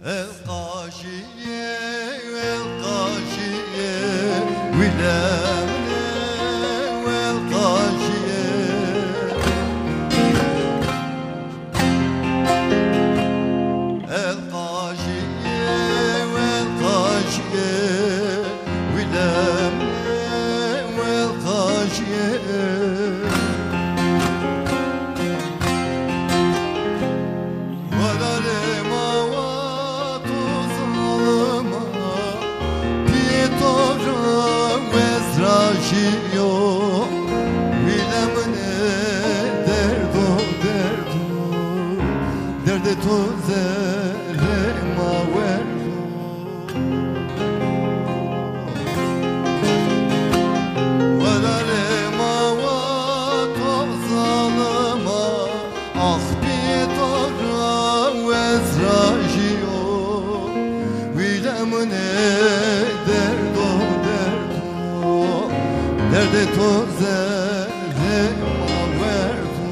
القاشية القاشية ولامنا والقاشية القاشية والقاشية ولامنا والقاشية Io bilemene derdo derdo derde to zere ma verdo valale ma va to zalama ah bitora vezrajio bilemene derdo derde to zere ma verdo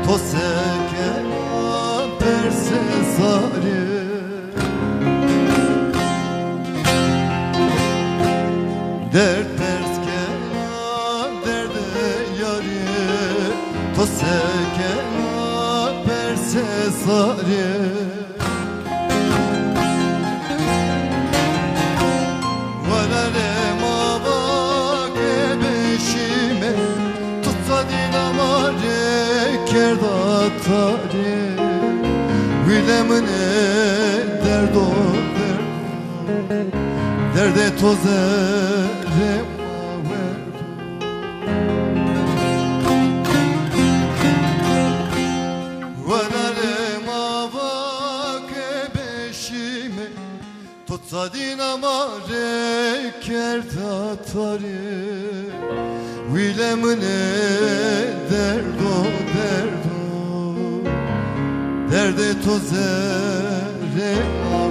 to seke perse sare dert perske derde yari to seke perse sare valale ma bake beşime tutsa dinamare kerdatare bilemene derdo derde tozere ma verdo valale ma vake beşime tutsa dinamare kerdatare bilemene derdo derde to zere ma